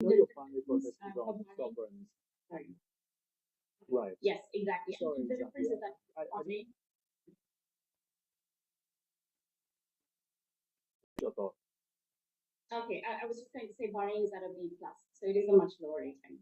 know your primary focus is on sovereigns. Sorry. Right. Yes, exactly. Sorry, The difference Zafia. is that I didn't your thought. okay, I was just trying to say Bahrain is at a B plus, so it is a much lower rating.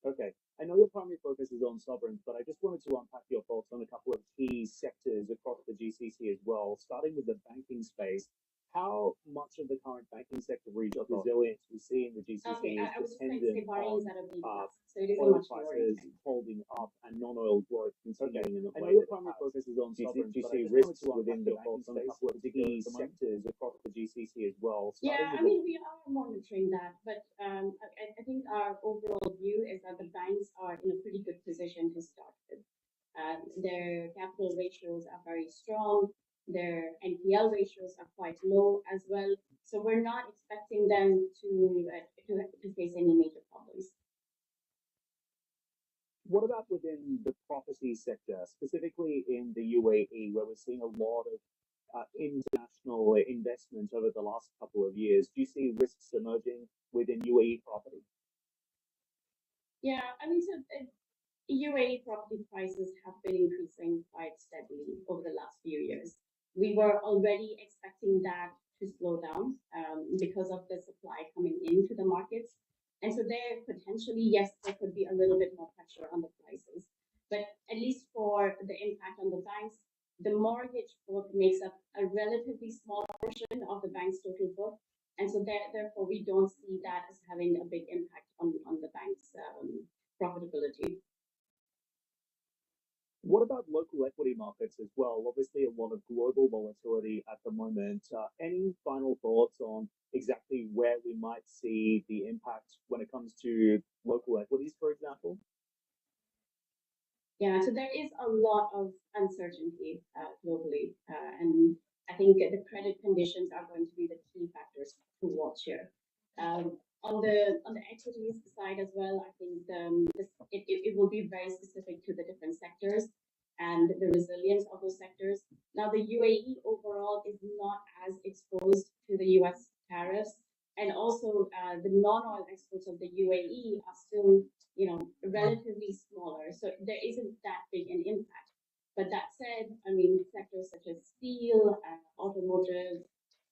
Okay. I know your primary focus is on sovereigns, but I just wanted to unpack your thoughts on a couple of key sectors across the GCC as well, starting with the banking space. How much of the current banking sector resilience we see in the Okay, GCC is I was just trying to say dependent Bahrain is on at a B plus, so it is a oil much lower prices rating. holding up and non-oil growth continuing in the I way know your that it primary has. focus is on Do you see, sovereigns, do you but I see just risks wanted to within unpack the your banking thoughts on a space couple of with key key sectors. sectors across the GCC as well? Yeah, Starting I with the mean, we are monitoring that, but I think our overall view is that the banks are in a pretty good position to start with. Their capital ratios are very strong. Their NPL ratios are quite low as well. So we're not expecting them to face any major problems. What about within the property sector, specifically in the UAE, where we're seeing a lot of international investment over the last couple of years? Do you see risks emerging within UAE property? Yeah, I mean, so UAE property prices have been increasing quite steadily over the last few years. We were already expecting that to slow down because of the supply coming into the markets. And so there potentially, yes, there could be a little bit more pressure on the prices. But at least for the impact on the banks, the mortgage book makes up a relatively small portion of the bank's total book. And so therefore, we don't see that as having a big impact on the bank's profitability. What about local equity markets as well? Obviously, a lot of global volatility at the moment. Any final thoughts on exactly where we might see the impact when it comes to local equities, for example? Yeah, so there is a lot of uncertainty globally, and I think the credit conditions are going to be the key factors to watch here. On the equities side as well, I think it will be very specific to the different sectors and the resilience of those sectors. Now, the UAE overall is not as exposed to the U.S. tariffs, and also the non-oil exports of the UAE are still relatively smaller. So there isn't that big an impact. But that said, I mean, sectors such as steel, automotive,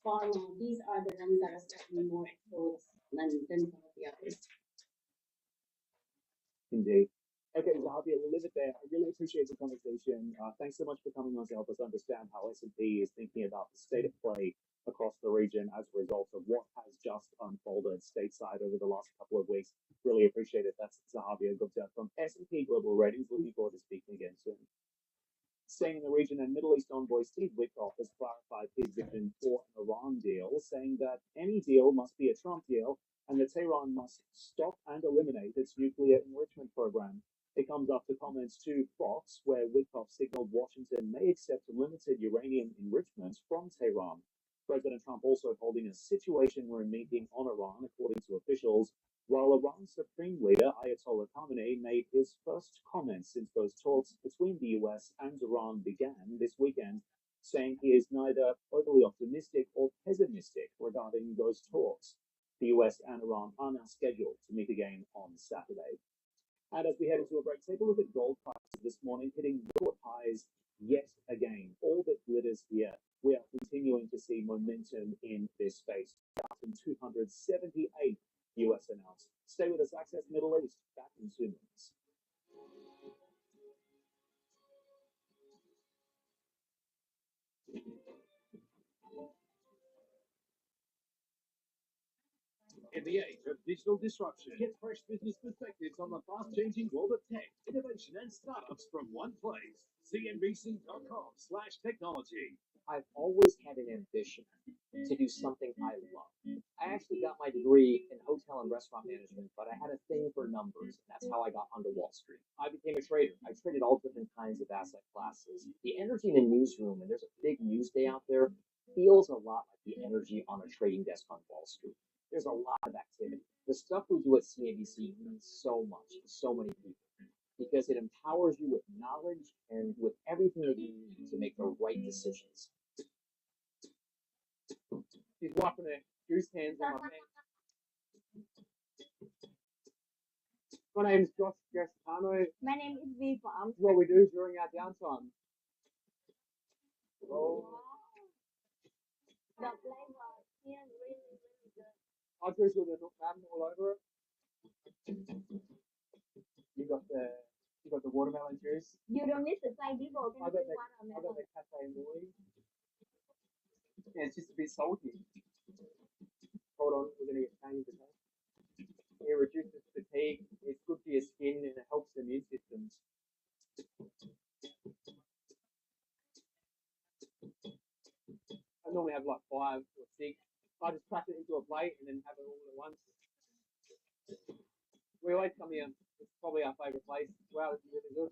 pharma, these are the ones that are certainly more exposed than some of the others. Indeed. Okay, Zahabia, we'll leave it there. I really appreciate the conversation. Thanks so much for coming on to help us understand how S&P is thinking about the state of play across the region as a result of what has just unfolded stateside over the last couple of weeks. Really appreciate it. That's Zahabia Gupta from S&P Global Ratings. Looking forward to speaking again soon. Staying in the region, and Middle East envoy Steve Witkoff has clarified his vision for an Iran deal, saying that any deal must be a Trump deal and that Tehran must stop and eliminate its nuclear enrichment program. It comes after comments to Fox, where Witkoff signaled Washington may accept limited uranium enrichment from Tehran. President Trump also holding a Situation Room meeting on Iran, according to officials, while Iran's Supreme Leader Ayatollah Khamenei made his first comments since those talks between the US and Iran began this weekend, saying he is neither overly optimistic or pessimistic regarding those talks. The US and Iran are now scheduled to meet again on Saturday. And as we head into a break, take a look at gold prices this morning, hitting record highs yet again. All that glitters here. We are continuing to see momentum in this space. 1,278 US an ounce. Stay with us, Access Middle East, back in 2 minutes. In the age of digital disruption, get fresh business perspectives on the fast-changing world of tech, innovation, and startups from one place. CNBC.com/technology. I've always had an ambition to do something I love. I actually got my degree in hotel and restaurant management, but I had a thing for numbers, and that's how I got onto Wall Street. I became a trader. I traded all different kinds of asset classes. The energy in a newsroom, and there's a big news day out there, feels a lot like the energy on a trading desk on Wall Street. There's a lot of activity. The stuff we do at CNBC means so much to so many people because it empowers you with knowledge and with everything that you need to make the right decisions. He's walking in. Here's hands on my face. My name's Josh Gaspano. My name is V Farm. This is what we do during our downtime. Oh, The flavor here is really, really good. I drew with the mountain all over it. You got the watermelon juice. You don't need to say people can I got see the I got watermelon. the cafe moi. Yeah, it's just a bit salty. Hold on, we're gonna get changed today. It reduces fatigue. It's good for your skin and it helps the immune system. I normally have like 5 or 6. I just crack it into a plate and then have it all at once. We always come here. It's probably our favourite place. Wow, this is really good.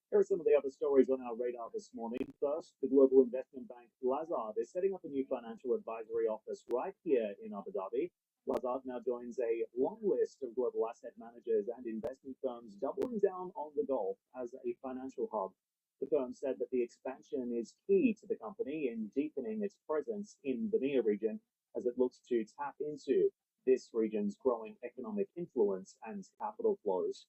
Here are some of the other stories on our radar this morning. First, the global investment bank Lazard is setting up a new financial advisory office right here in Abu Dhabi. Lazard now joins a long list of global asset managers and investment firms doubling down on the Gulf as a financial hub. The firm said that the expansion is key to the company in deepening its presence in the MEA region as it looks to tap into this region's growing economic influence and capital flows.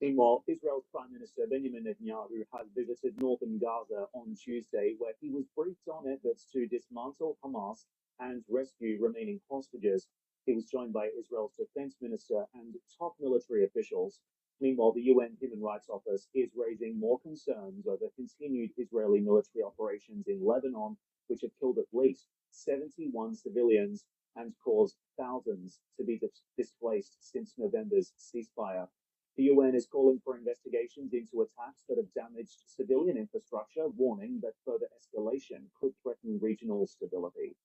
Meanwhile, Israel's Prime Minister Benjamin Netanyahu has visited northern Gaza on Tuesday, where he was briefed on efforts to dismantle Hamas and rescue remaining hostages. He was joined by Israel's defense minister and top military officials. Meanwhile, the UN Human Rights Office is raising more concerns over continued Israeli military operations in Lebanon, which have killed at least 71 civilians and caused thousands to be displaced since November's ceasefire. The UN is calling for investigations into attacks that have damaged civilian infrastructure, warning that further escalation could threaten regional stability.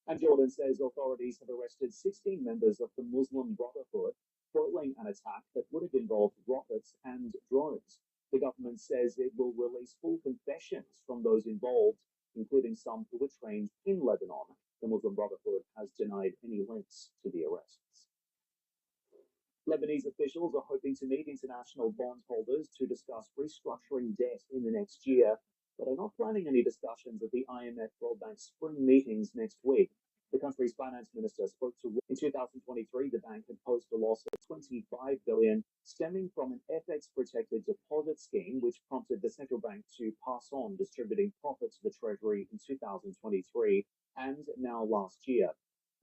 And Jordan says authorities have arrested 16 members of the Muslim Brotherhood foiling an attack that would have involved rockets and drones. The government says it will release full confessions from those involved, including some who were trained in Lebanon. The Muslim Brotherhood has denied any links to the arrests. Lebanese officials are hoping to meet international bondholders to discuss restructuring debt in the next year, but are not planning any discussions at the IMF World Bank spring meetings next week. The country's finance minister spoke to in 2023. The bank had posted a loss of 25 billion, stemming from an FX-protected deposit scheme, which prompted the central bank to pass on distributing profits to the treasury in 2023 and now last year.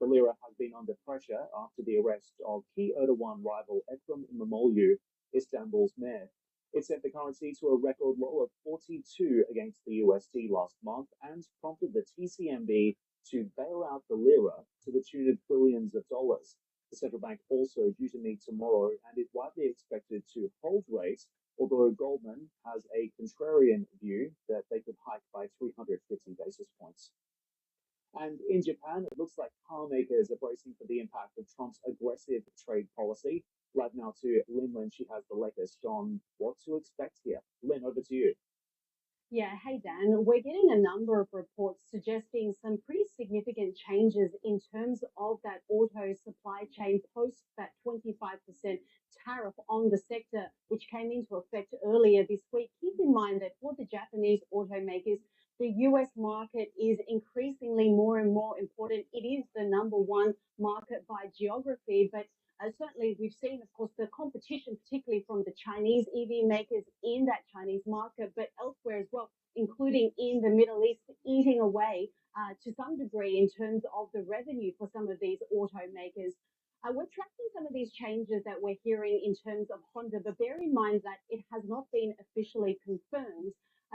The lira has been under pressure after the arrest of key Erdogan rival Ekrem İmamoğlu, Istanbul's mayor. It sent the currency to a record low of 42 against the USD last month and prompted the TCMB to bail out the lira to the tune of billions of dollars. The central bank also due to meet tomorrow and is widely expected to hold rates, although Goldman has a contrarian view that they could hike by 350 basis points. And in Japan, it looks like car makers are bracing for the impact of Trump's aggressive trade policy. Right now to Lynn when she has the latest on what to expect here. Lynn, over to you. Yeah, hey Dan, we're getting a number of reports suggesting some pretty significant changes in terms of that auto supply chain post that 25% tariff on the sector, which came into effect earlier this week. Keep in mind that for the Japanese automakers, the US market is increasingly more and more important. It is the number one market by geography, but certainly we've seen, of course, the competition, particularly from the Chinese EV makers in that Chinese market, but elsewhere as well, including in the Middle East, eating away to some degree in terms of the revenue for some of these automakers. We're tracking some of these changes that we're hearing in terms of Honda, but bear in mind that it has not been officially confirmed.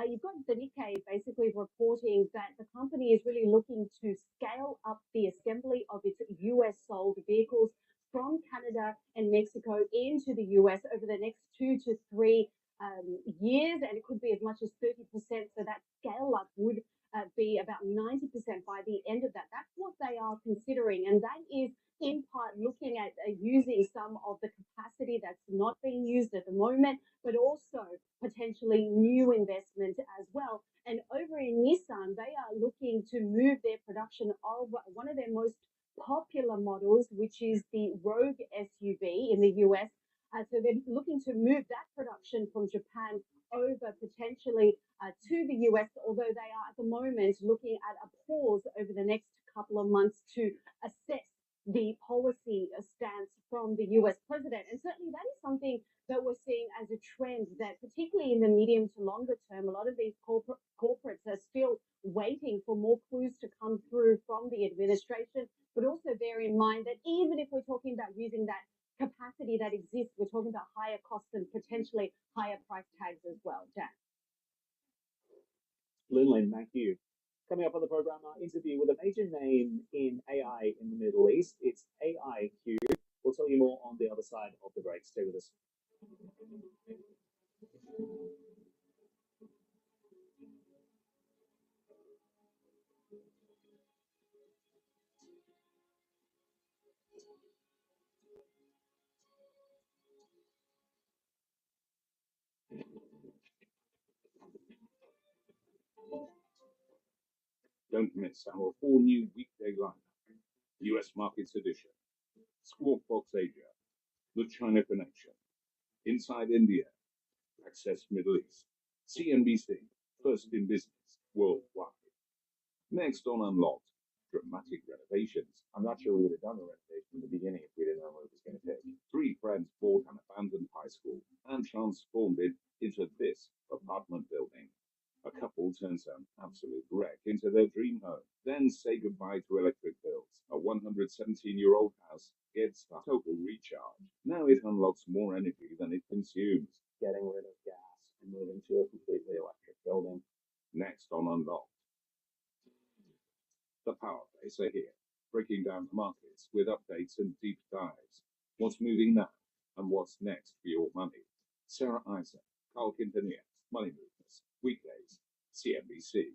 You've got the Nikkei basically reporting that the company is really looking to scale up the assembly of its US sold vehicles from Canada and Mexico into the US over the next 2 to 3 years, and it could be as much as 30%. So that scale up would be about 90% by the end of that. That's what they are considering, and that is in part looking at using some of the capacity that's not being used at the moment, but also potentially new investment as well. And over in Nissan, they are looking to move their production of one of their most popular models, which is the Rogue SUV in the US. So they're looking to move that production from Japan over potentially to the US, although they are at the moment looking at a pause over the next couple of months to assess the policy stance from the US president. And certainly that is something that we're seeing as a trend that particularly in the medium to longer term, a lot of these corporates are still waiting for more clues to come through from the administration, but also bear in mind that even if we're talking about using that capacity that exists, we're talking about higher costs and potentially higher price tags as well. Dan. Lin, thank you. Coming up on the program, our interview with a major name in AI in the Middle East. It's AIQ. We'll tell you more on the other side of the break. Stay with us. Don't miss our all-new weekday lineup. US Markets Edition, Squawk Box Asia, The China Connection, Inside India, Access Middle East, CNBC, First in Business, Worldwide. Next on Unlocked, dramatic renovations. I'm not sure we would have done the renovation in the beginning if we didn't know what it was going to take. Three friends bought an abandoned high school and transformed it into this apartment building. A couple turns an absolute wreck into their dream home, then say goodbye to electric bills. A 117-year-old house gets a total recharge. Now it unlocks more energy than it consumes. Getting rid of gas and moving to a completely electric building. Next on Unlocked. The Power Plays are here, breaking down the markets with updates and deep dives. What's moving now and what's next for your money? Sarah Isaac, Carl Quintanilla, Money Movers, weekdays, CNBC.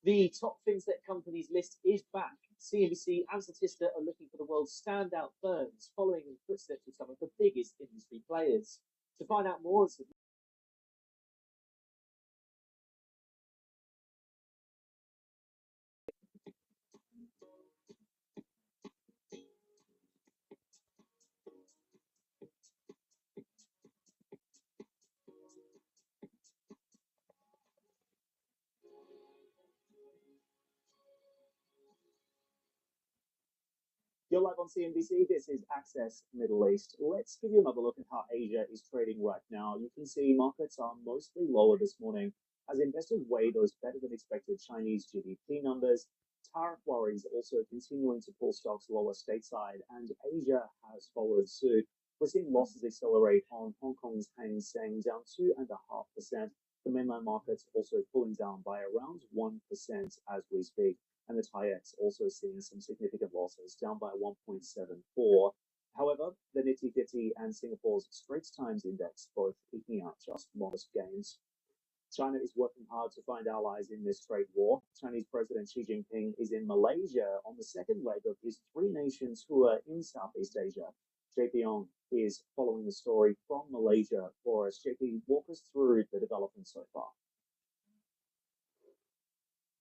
The top things that companies list is back. CNBC and Statista are looking for the world's standout firms, following in the footsteps of some of the biggest industry players. To find out more, You're live on CNBC. This is Access Middle East. Let's give you another look at how Asia is trading right now. You can see markets are mostly lower this morning as investors weigh those better than expected Chinese GDP numbers. Tariff worries also continuing to pull stocks lower stateside, and Asia has followed suit. We're seeing losses accelerate on Hong Kong's Hang Seng, down 2.5%. The mainland markets also pulling down by around 1% as we speak. And the TAIEX also seeing some significant losses, down by 1.74. However, the Nifty 50 and Singapore's Straits Times Index both eking out just modest gains. China is working hard to find allies in this trade war. Chinese President Xi Jinping is in Malaysia on the second leg of his three-nation tour in Southeast Asia. JP Ong is following the story from Malaysia for us. JP, walk us through the developments so far.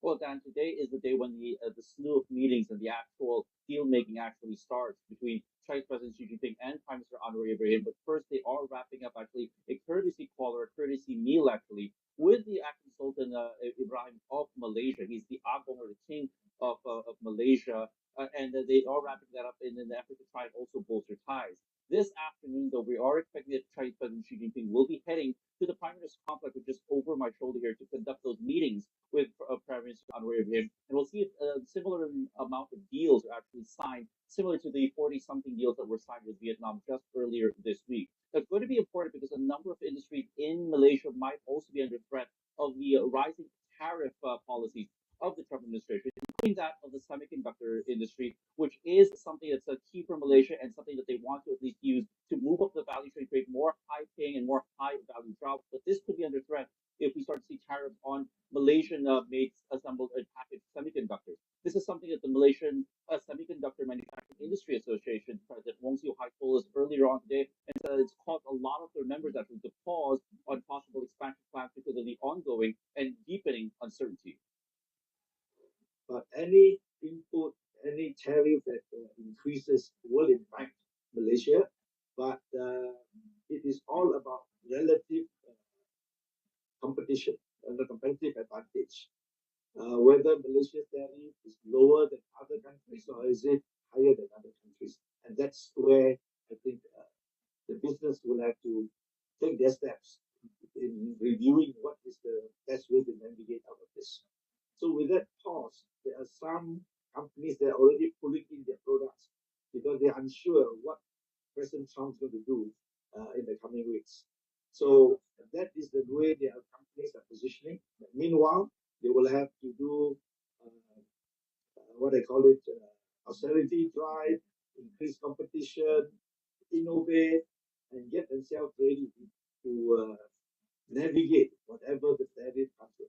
Well, Dan, today is the day when the slew of meetings and the actual deal making actually starts between Chinese President Xi Jinping and Prime Minister Anwar Ibrahim. But first, they are wrapping up actually a courtesy call or a courtesy meal actually with the acting Sultan Ibrahim of Malaysia. He's the Agong or the King of Malaysia, and they are wrapping that up in an effort to try and also bolster ties. This afternoon, though, we are expecting that Chinese President Xi Jinping will be heading to the Prime Minister's complex, which is over my shoulder here, to conduct those meetings with Prime Minister Anwar Ibrahim. And we'll see if a similar amount of deals are actually signed, similar to the 40-something deals that were signed with Vietnam just earlier this week. That's going to be important because a number of industries in Malaysia might also be under threat of the rising tariff policies of the Trump administration, including that of the semiconductor industry, which is something that's a key for Malaysia and something that they want to at least use to move up the value chain, create more high-paying and more high-value jobs. But this could be under threat if we start to see tariffs on Malaysian-made assembled and packaged semiconductors. This is something that the Malaysian Semiconductor Manufacturing Industry Association President Wong Siew Hai told us earlier on today, and said it's caused a lot of their members actually to pause on possible expansion plans because of the ongoing and deepening uncertainty. But any input, any tariff that increases will impact Malaysia, but it is all about relative competition and the competitive advantage. Whether Malaysia's tariff is lower than other countries or is it higher than other countries. And that's where I think the business will have to take their steps in reviewing what is the best way to navigate out of this. So with that pause, there are some companies that are already pulling in their products because they're unsure what President Trump's going to do in the coming weeks. So that is the way their companies are positioning. Meanwhile, they will have to do what I call it austerity drive, increase competition, innovate, and get themselves ready to navigate whatever the tariff comes in.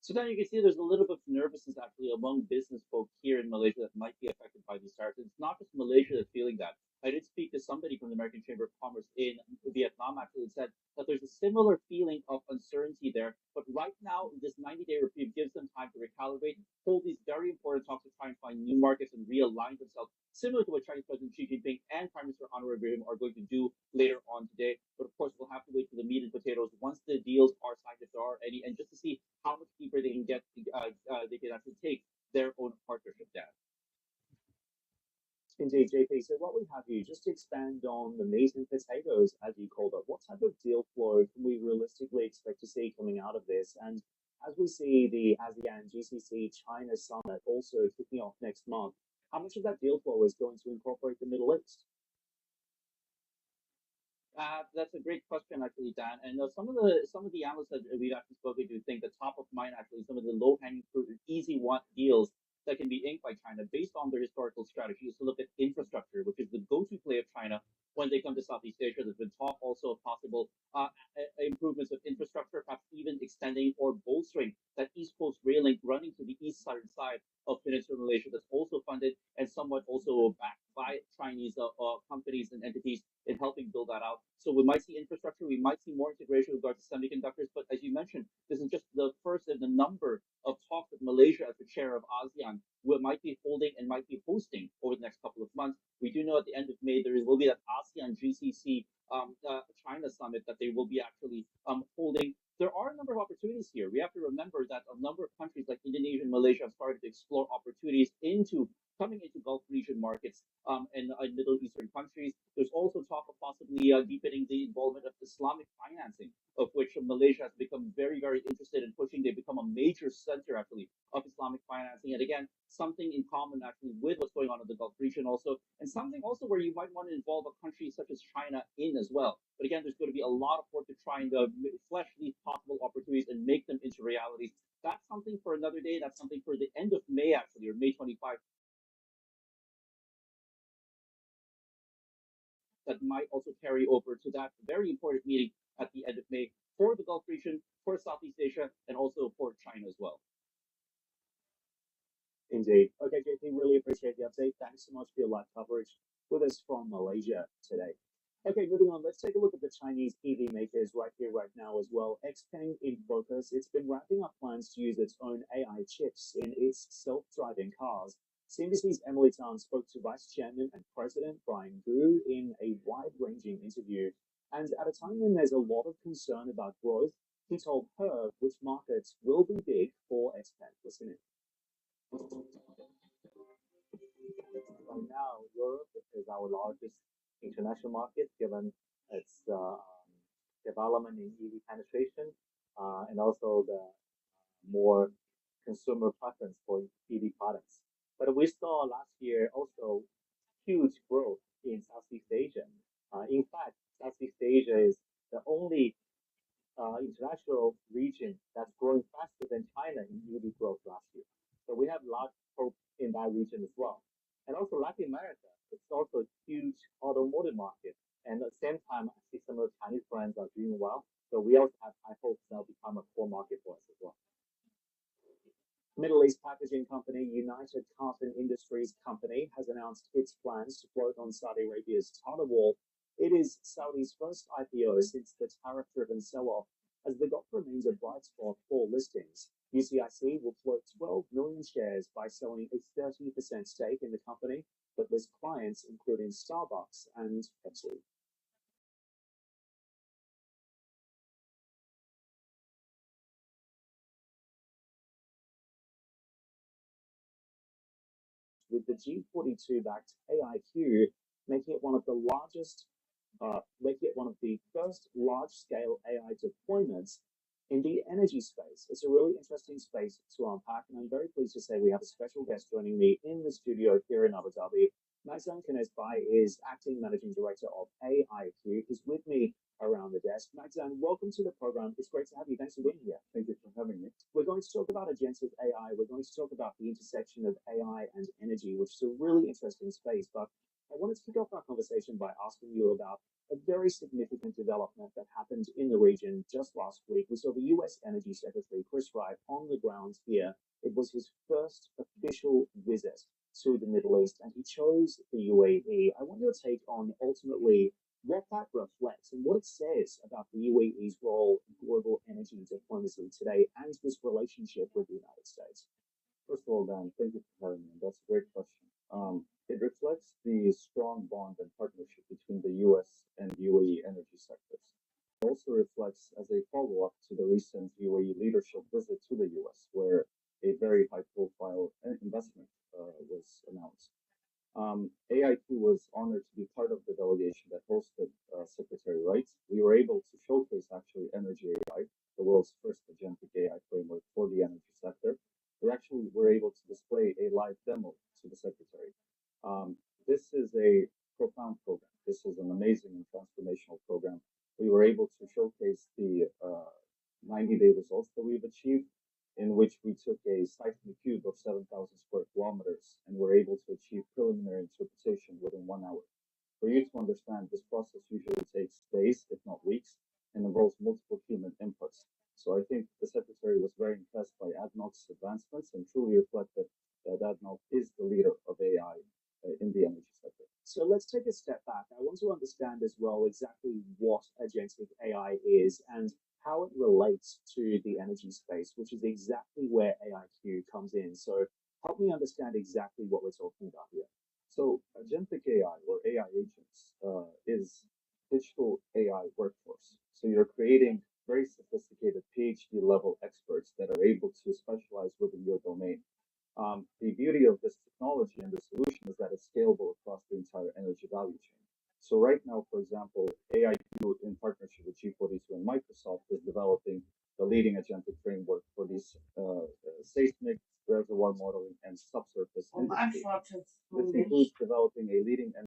So then you can see there's a little bit of nervousness actually among business folk here in Malaysia that might be affected by these tariffs. It's not just Malaysia that's feeling that. I did speak to somebody from the American Chamber of Commerce in Vietnam actually and said that there's a similar feeling of uncertainty there. But right now, this 90-day reprieve gives them time to recalibrate, hold these very important talks to try and find new markets and realign themselves, similar to what Chinese President Xi Jinping and Prime Minister Anwar Ibrahim are going to do later on today. But of course, we'll have to wait for the meat and potatoes once the deals are signed, if there are any, and just to see how much deeper they can get, they can actually take their own partnership down. Indeed, JP. So what we have here, just to expand on the meat and potatoes, as you called it, what type of deal flow can we realistically expect to see coming out of this? And as we see the ASEAN GCC China Summit also kicking off next month, how much of that deal flow is going to incorporate the Middle East? That's a great question, actually, Dan. And some of the analysts that we've actually spoken to think the top of mind, actually, some of the low-hanging fruit, easy deals that can be inked by China based on their historical strategy is to look at infrastructure, which is the go-to play of China when they come to Southeast Asia. There's been talk also of possible improvements of infrastructure, perhaps even extending or bolstering that East Coast rail link running to the east side of Peninsula Malaysia that's also funded and somewhat also backed by Chinese companies and entities in helping build that out. So we might see infrastructure, we might see more integration with regard to semiconductors, but as you mentioned, this is just the first in the number of talks that Malaysia as the chair of ASEAN might be holding and might be hosting over the next couple of months. We do know at the end of May there will be that ASEAN GCC China summit that they will be actually holding. There are a number of opportunities here. We have to remember that a number of countries like Indonesia and Malaysia have started to explore opportunities coming into Gulf region markets and Middle Eastern countries. There's also talk of possibly deepening the involvement of Islamic financing, of which Malaysia has become very, very interested in pushing. They've become a major center, actually, of Islamic financing. And again, something in common, actually, with what's going on in the Gulf region also, and something also where you might want to involve a country such as China in as well. But again, there's going to be a lot of work to try and flesh these possible opportunities and make them into realities. That's something for another day. That's something for the end of May, actually, or May 25. That might also carry over to that very important meeting at the end of May for the Gulf region, for Southeast Asia, and also for China as well. Indeed. Okay, JP, really appreciate the update. Thanks so much for your live coverage with us from Malaysia today. Okay, moving on, let's take a look at the Chinese EV makers right here, right now as well. XPeng in focus. It's been wrapping up plans to use its own AI chips in its self-driving cars. CNBC's Emily Tan spoke to Vice Chairman and President Brian Gu in a wide-ranging interview. And at a time when there's a lot of concern about growth, he told her which markets will be big for XPeng. Listen in. Right now, Europe is our largest international market, given its development in EV penetration and also the more consumer preference for EV products. But we saw last year also huge growth in Southeast Asia. In fact, Southeast Asia is the only international region that's growing faster than China in EV growth last year. So we have a lot of hope in that region as well. And also Latin America, it's also a huge automotive market. And at the same time, I see some of the Chinese brands are doing well. So we also have high hopes that'll become a core market for us as well. Middle East packaging company United Carton Industries Company has announced its plans to float on Saudi Arabia's Tata Wall. It is Saudi's first IPO since the tariff-driven sell-off, as the Gulf remains a bright spot for listings. UCIC will float 12 million shares by selling a 30% stake in the company, but lists clients including Starbucks and Pepsi. With the G42-backed AIQ making it one of the first large-scale AI deployments in the energy space. It's a really interesting space to unpack, and I'm very pleased to say we have a special guest joining me in the studio here in Abu Dhabi. Magzan Kanezbai is acting managing director of AIQ. He's with me around the desk. Magzan, welcome to the program. It's great to have you. Thanks for being here. Thank you for having me. We're going to talk about agentic AI. We're going to talk about the intersection of AI and energy, which is a really interesting space. But I wanted to kick off our conversation by asking you about a very significant development that happened in the region just last week. We saw the U.S. Energy Secretary, Chris Wright, on the ground here. It was his first official visit to the Middle East, and he chose the UAE. I want your take on ultimately what that reflects and what it says about the UAE's role in global energy diplomacy today and this relationship with the United States. First of all, Dan, thank you for having me. That's a great question. It reflects the strong bond and partnership between the U.S. and UAE energy sectors. It also reflects as a follow-up to the recent UAE leadership visit to the U.S., where a very high-profile investment was announced. AIQ was honored to be part of the delegation that hosted Secretary Wright. We were able to showcase actually Energy AI, the world's first agentic AI framework for the energy sector. We actually were able to display a live demo to the Secretary. This is a profound program. This is an amazing and transformational program. We were able to showcase the 90-day results that we've achieved, in which we took a seismic cube of 7,000 square kilometers and were able to achieve preliminary interpretation within 1 hour. For you to understand, this process usually takes days, if not weeks, and involves multiple human inputs. So I think the Secretary was very impressed by ADNOC's advancements and truly reflected that ADNOC is the leader of AI in the energy sector. So let's take a step back. I want to understand as well exactly what agentic AI is and how it relates to the energy space, which is exactly where AIQ comes in. So help me understand exactly what we're talking about here. So agentic AI or AI agents is digital AI workforce. So you're creating very sophisticated PhD level experts that are able to specialize within your domain. The beauty of this technology and the solution is that it's scalable across the entire energy value chain. So right now, for example, AIQ in partnership with G42 and Microsoft is developing the leading agentic framework for these seismic reservoir modeling and subsurface industry. This includes developing a leading